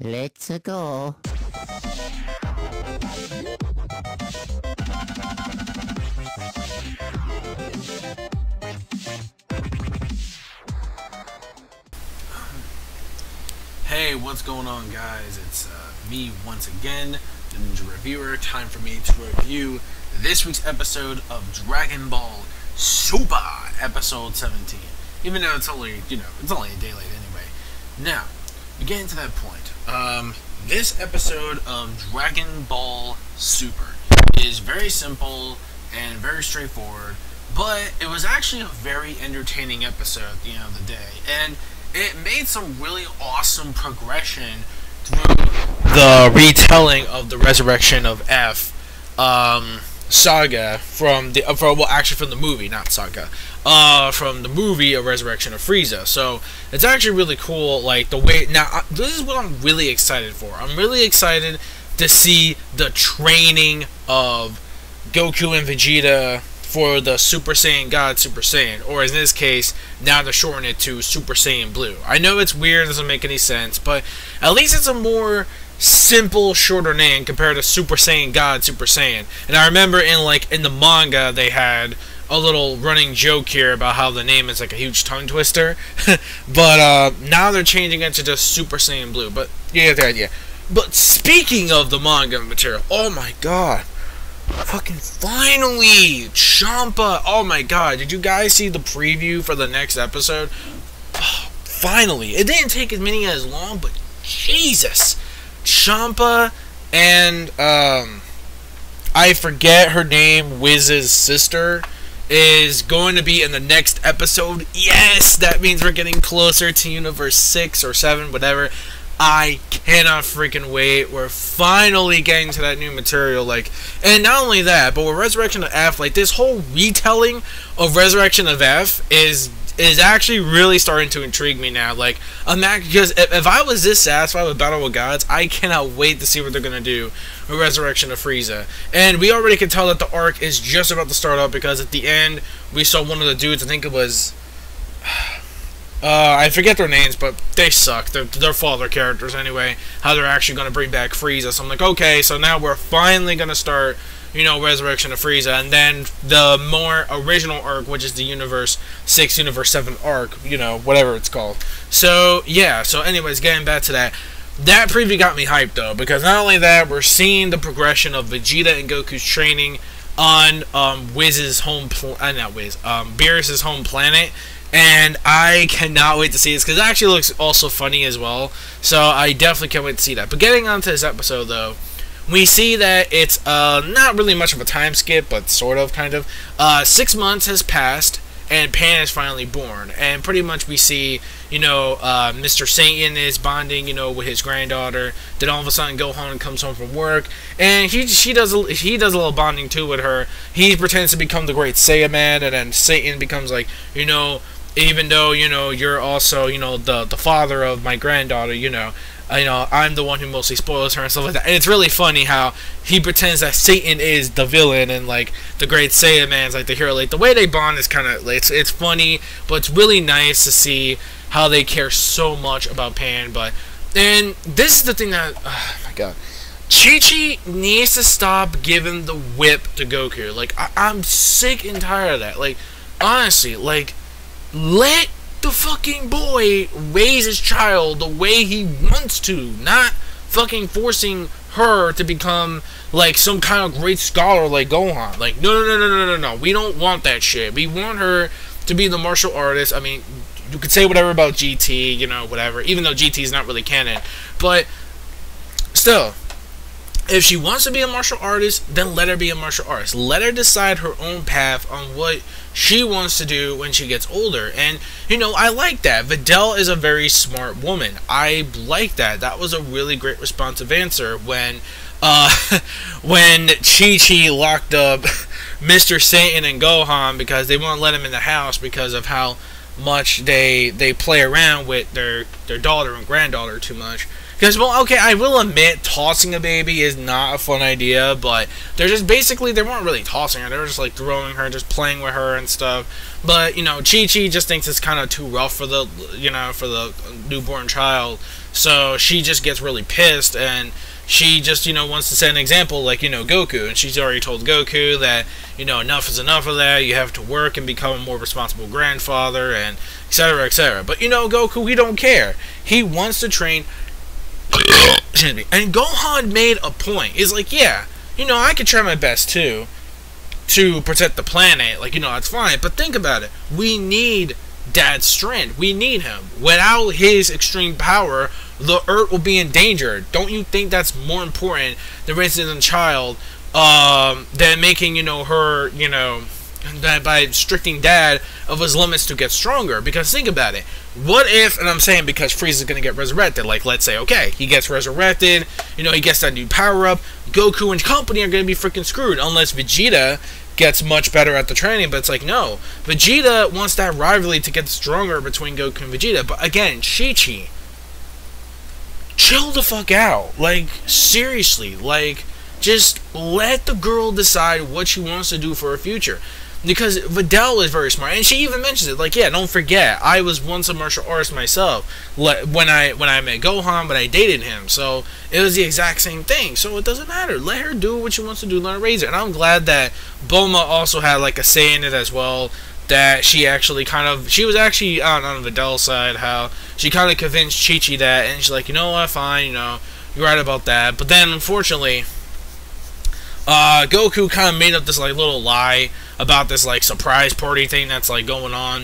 Let's go. Hey, what's going on, guys? It's me once again, the Ninja Reviewer. Time for me to review this week's episode of Dragon Ball Super, episode 17. Even though it's only, it's only a day late anyway. Now, getting to that point, this episode of Dragon Ball Super is very simple and very straightforward, but it was actually a very entertaining episode at the end of the day, and it made some really awesome progression through the retelling of the Resurrection of F saga from the movie, not saga, from the movie A Resurrection of Frieza. So it's actually really cool, like the way. Now this is what I'm really excited for. I'm really excited to see the training of Goku and Vegeta for the Super Saiyan God Super Saiyan, or in this case, now to shorten it to Super Saiyan Blue. I know it's weird, doesn't make any sense, but at least it's a more simple, shorter name compared to Super Saiyan God Super Saiyan. And I remember in the manga, they had a little running joke here about how the name is like a huge tongue twister, but now they're changing it to just Super Saiyan Blue. But you get the idea. But speaking of the manga material, oh my god. Fucking finally! Champa! Oh my god, did you guys see the preview for the next episode? Oh, finally! It didn't take as long, but Jesus! Champa and, I forget her name, Wiz's sister, is going to be in the next episode. Yes! That means we're getting closer to Universe 6 or 7, whatever. I cannot freaking wait. We're finally getting to that new material, and not only that, but with Resurrection of F, this whole retelling of Resurrection of F is actually really starting to intrigue me now. Because if I was this satisfied with Battle of Gods, I cannot wait to see what they're gonna do with Resurrection of Frieza. And we already can tell that the arc is just about to start up, because at the end we saw one of the dudes, I think it was I forget their names, but they suck. They're father characters anyway. How they're actually going to bring back Frieza. So I'm like, okay, so now we're finally going to start, Resurrection of Frieza. And then the more original arc, which is the Universe 6, Universe 7 arc, whatever it's called. So, yeah. So anyways, getting back to that. That preview got me hyped, though. Because not only that, we're seeing the progression of Vegeta and Goku's training on Wiz's home Beerus' home planet. And I cannot wait to see this, because it actually looks also funny as well. So I definitely can't wait to see that. But getting on to this episode, though, we see that it's not really much of a time skip, but sort of, kind of. 6 months has passed, and Pan is finally born. And pretty much we see, Mr. Satan is bonding, with his granddaughter. Then all of a sudden Gohan comes home from work, and he does a little bonding too with her. He pretends to become the Great Saiyaman, and then Satan becomes like, even though, you're also, the father of my granddaughter, I'm the one who mostly spoils her and stuff like that. And it's really funny how he pretends that Satan is the villain and, the Great Saiyaman's, the hero. The way they bond is kind of, it's funny, but it's really nice to see how they care so much about Pan. And this is the thing that, oh my god. Chi-Chi needs to stop giving the whip to Goku. I'm sick and tired of that. Honestly, let the fucking boy raise his child the way he wants to, not fucking forcing her to become some kind of great scholar like Gohan. No. We don't want that shit. We want her to be the martial artist. I mean, you could say whatever about GT, whatever, even though GT is not really canon, but still, if she wants to be a martial artist, then let her be a martial artist. Let her decide her own path on what she wants to do when she gets older. And, I like that. Videl is a very smart woman. I like that. That was a really great responsive answer when Chi-Chi locked up Mr. Satan and Gohan because they won't let him in the house because of how much they play around with their daughter and granddaughter too much. Because, well, okay, I will admit, tossing a baby is not a fun idea, but they're just basically, they weren't really tossing her, they were just, like, throwing her, just playing with her and stuff. But, you know, Chi-Chi just thinks it's kind of too rough for the, you know, for the newborn child, so she just gets really pissed, and she just, you know, wants to set an example, like, you know, Goku, and she's already told Goku that, you know, enough is enough of that, you have to work and become a more responsible grandfather, and etc., etc. But, you know, Goku, he don't care. He wants to train. And Gohan made a point. He's like, yeah, you know, I could try my best too to protect the planet. Like, you know, that's fine. But think about it. We need Dad's strength. We need him. Without his extreme power, the Earth will be endangered. Don't you think that's more important than raising a child than making, you know, her, you know, that by restricting Dad of his limits to get stronger? Because think about it. What if, and I'm saying because Frieza's gonna get resurrected, like, let's say, okay, he gets resurrected, you know, he gets that new power-up, Goku and company are gonna be freaking screwed, unless Vegeta gets much better at the training. But it's like, no, Vegeta wants that rivalry to get stronger between Goku and Vegeta. But again, Chi-Chi, chill the fuck out. Like, seriously, like, just let the girl decide what she wants to do for her future. Because Videl is very smart, and she even mentions it. Like, yeah, don't forget, I was once a martial artist myself. When I met Gohan, but I dated him, so it was the exact same thing. So it doesn't matter. Let her do what she wants to do. Let her raise her. And I'm glad that Bulma also had like a say in it as well. That she actually she was actually on Videl's side. How she kind of convinced Chi-Chi that, and she's like, you know what, fine, you know, you're right about that. But then, unfortunately, Goku kind of made up this like little lie about this like surprise party thing that's like going on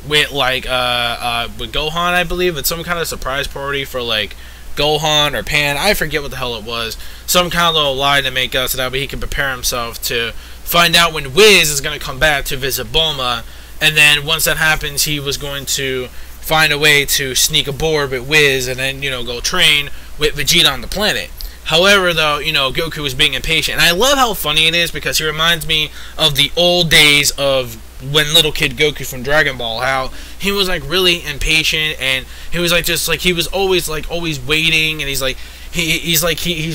with like with Gohan, I believe. It's some kind of surprise party for like Gohan or Pan, I forget what the hell it was. Some kind of little lie to make us so that way he can prepare himself to find out when Whis is going to come back to visit Bulma, and then once that happens he was going to find a way to sneak aboard with Whis and then, you know, go train with Vegeta on the planet. However, though, you know, Goku was being impatient. And I love how funny it is because he reminds me of the old days of when little kid Goku from Dragon Ball, how he was like really impatient and he was like just like he was always waiting, and he's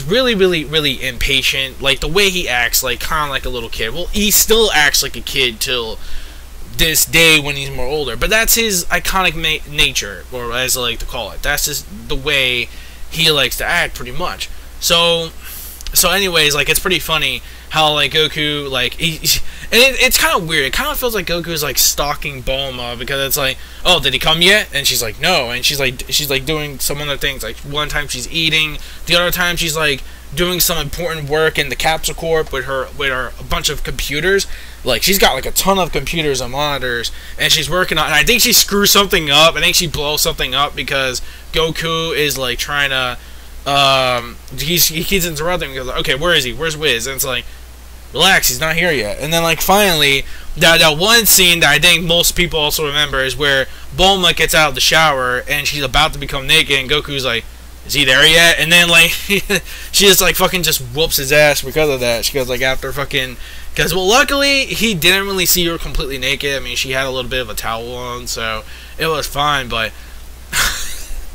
really impatient. Like the way he acts, like kind of like a little kid. Well, he still acts like a kid till this day when he's more older, but that's his iconic nature, or as I like to call it. That's just the way he likes to act, pretty much. So anyways, like, it's pretty funny how, like, Goku, like, it's kind of weird. It kind of feels like Goku's, like, stalking Bulma, because it's like, oh, did he come yet? And she's like, no, and she's like doing some other things. Like, one time she's eating, the other time she's, like, doing some important work in the Capsule Corp with her a bunch of computers. Like, she's got, like, a ton of computers and monitors, and she's working on, and I think she screws something up. I think she blows something up because Goku is, like, trying to, he keeps interrupting. He goes, okay, where is he? Where's Whis? And it's like, relax, he's not here yet. And then, like, finally, that one scene that I think most people also remember is where Bulma gets out of the shower and she's about to become naked, and Goku's like, is he there yet? And then, like, she just, like, fucking just whoops his ass because of that. She goes, like, after fucking, because, well, luckily, he didn't really see her completely naked. I mean, she had a little bit of a towel on, so it was fine, but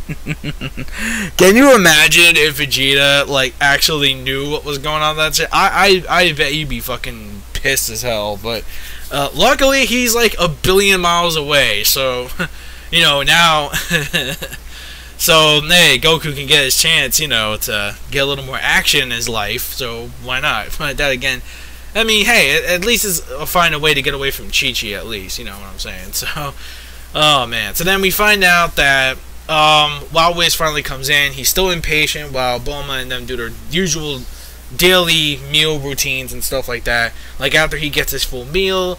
can you imagine if Vegeta, like, actually knew what was going on with that shit? I bet you'd be fucking pissed as hell. But luckily he's like a billion miles away, so you know, now so hey, Goku can get his chance, you know, to get a little more action in his life, so why not? But that again, I mean, hey, at least it's find a way to get away from Chi-Chi, at least, you know what I'm saying? So oh man, so then we find out that while Whis finally comes in, he's still impatient while Bulma and them do their usual daily meal routines and stuff like that. Like, after he gets his full meal,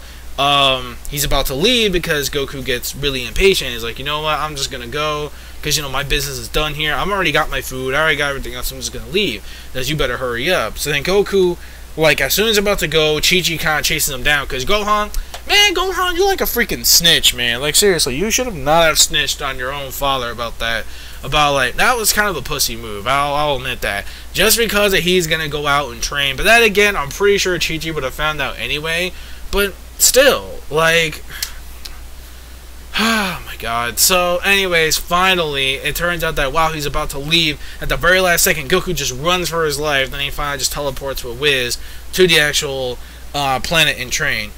he's about to leave because Goku gets really impatient. He's like, you know what, I'm just gonna go because, you know, my business is done here. I've already got my food, I already got everything else, I'm just gonna leave. Says, you better hurry up. So then Goku, like, as soon as he's about to go, Chi-Chi kind of chases him down because Gohan, you're like a freaking snitch, man. Like, seriously, you should have not have snitched on your own father about that. About, like, that was kind of a pussy move. I'll admit that. Just because he's gonna go out and train. But that, again, I'm pretty sure Chi-Chi would have found out anyway. But still, like, Oh my god. So anyways, finally, it turns out that while he's about to leave, at the very last second, Goku just runs for his life, then he finally just teleports with Wiz to the actual planet in train.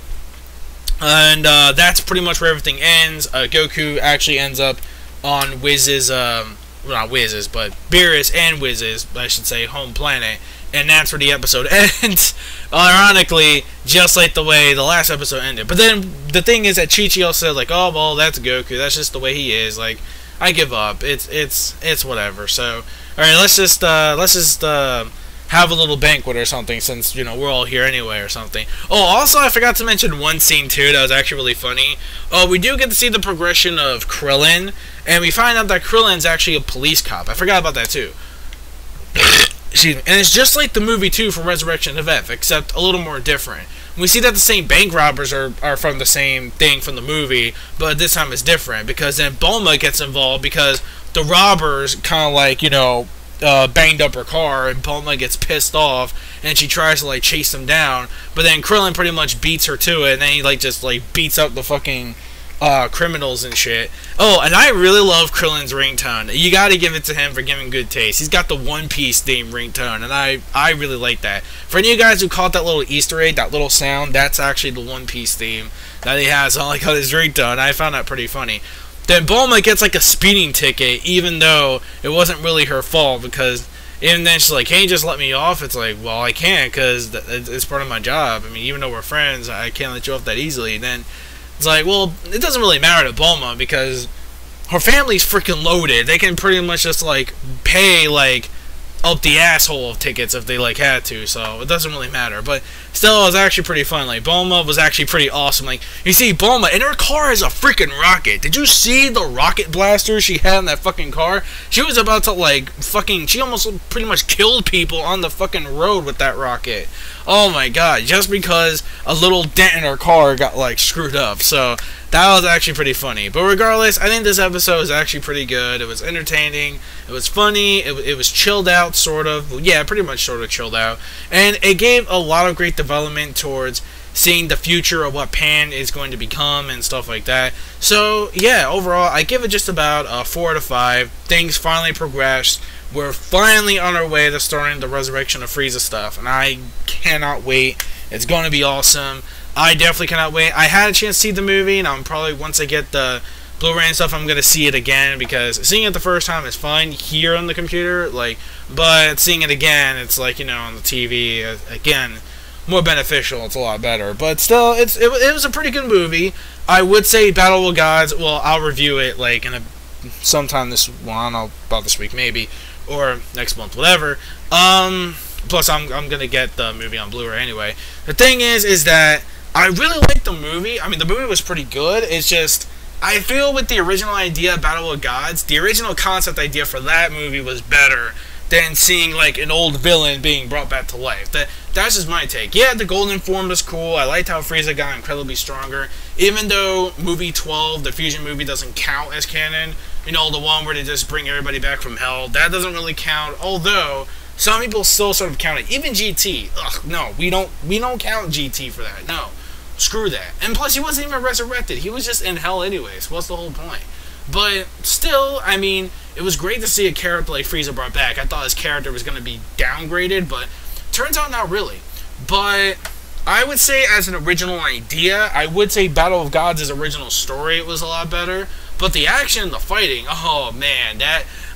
And that's pretty much where everything ends. Goku actually ends up on Wiz's, well, not Wiz's, but Beerus and Wiz's, I should say, home planet. And that's where the episode ends. Ironically, just like the way the last episode ended. But then the thing is that Chi-Chi also said, like, oh, well, that's Goku. That's just the way he is. Like, I give up. It's whatever. So, alright, let's just have a little banquet or something, since, you know, we're all here anyway or something. Oh, also, I forgot to mention one scene, too, that was actually really funny. Oh, we do get to see the progression of Krillin, and we find out that Krillin's actually a police cop. I forgot about that, too. Excuse me. And it's just like the movie, too, from Resurrection of F, except a little more different. We see that the same bank robbers are from the same thing from the movie, but this time it's different, because then Bulma gets involved, because the robbers kind of like, you know, banged up her car, and Bulma gets pissed off, and she tries to, like, chase them down, but then Krillin pretty much beats her to it, and then he, like, just, like, beats up the fucking criminals and shit. Oh, and I really love Krillin's ringtone. You gotta give it to him for giving good taste. He's got the One Piece theme ringtone, and I really like that. For any of you guys who caught that little Easter egg, that little sound, that's actually the One Piece theme that he has on, like, on his ringtone. I found that pretty funny. Then Bulma gets, like, a speeding ticket, even though it wasn't really her fault, because even then she's like, can't you just let me off? It's like, well, I can't, because it's part of my job. I mean, even though we're friends, I can't let you off that easily. And then it's like, well, it doesn't really matter to Bulma, because her family's freaking loaded. They can pretty much just, like, pay, like, up the asshole of tickets if they, like, had to, so it doesn't really matter. But still, it was actually pretty fun. Like, Bulma was actually pretty awesome. Like, you see, Bulma, in her car is a freaking rocket. Did you see the rocket blaster she had in that fucking car? She was about to, like, fucking, she almost pretty much killed people on the fucking road with that rocket. Oh my god, just because a little dent in her car got, like, screwed up. So that was actually pretty funny. But regardless, I think this episode was actually pretty good. It was entertaining. It was funny. It was chilled out, sort of. Yeah, pretty much sort of chilled out. And it gave a lot of great development towards seeing the future of what Pan is going to become and stuff like that. So, yeah, overall, I give it just about a 4 out of 5. Things finally progressed. We're finally on our way to starting the Resurrection of Frieza stuff. And I cannot wait. It's going to be awesome. I definitely cannot wait. I had a chance to see the movie, and I'm probably, once I get the Blu-ray and stuff, I'm going to see it again, because seeing it the first time is fine here on the computer, like, but seeing it again, it's like, you know, on the TV, again, more beneficial. It's a lot better. But still, it was a pretty good movie. I would say Battle of Gods, well, I'll review it, like, sometime this, well, I don't know, about this week, maybe, or next month, whatever. Plus, I'm going to get the movie on Blu-ray anyway. The thing is that I really liked the movie. I mean, the movie was pretty good. It's just, I feel with the original idea of Battle of Gods, the original concept idea for that movie was better than seeing, like, an old villain being brought back to life. That's just my take. Yeah, the Golden Form was cool. I liked how Frieza got incredibly stronger. Even though movie 12, the Fusion movie, doesn't count as canon. You know, the one where they just bring everybody back from hell. That doesn't really count, although some people still sort of count it. Even GT. Ugh, no, we don't count GT for that. No. Screw that. And plus, he wasn't even resurrected. He was just in hell anyways. What's the whole point? But still, I mean, it was great to see a character like Frieza brought back. I thought his character was going to be downgraded, but turns out not really. But I would say as an original idea, I would say Battle of Gods' original story was a lot better. But the action, the fighting, oh man,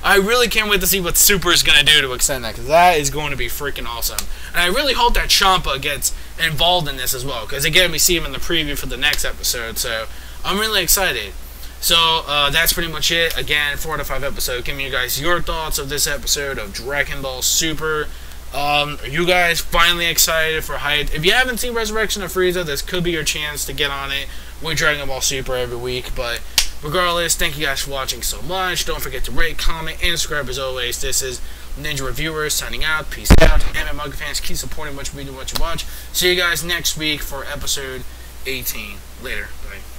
I really can't wait to see what Super is going to do to extend that, because that is going to be freaking awesome. And I really hope that Champa gets involved in this as well, because again, we see him in the preview for the next episode, so I'm really excited. So, that's pretty much it. Again, 4 out of 5 episode. Give me you guys your thoughts of this episode of Dragon Ball Super. Are you guys finally excited for hype? If you haven't seen Resurrection of Frieza, this could be your chance to get on it with Dragon Ball Super every week, but regardless, thank you guys for watching so much. Don't forget to rate, comment, and subscribe as always. This is Ninja Reviewer signing out. Peace out. And my manga fans, keep supporting what you read and what you watch. See you guys next week for episode 18. Later. Bye.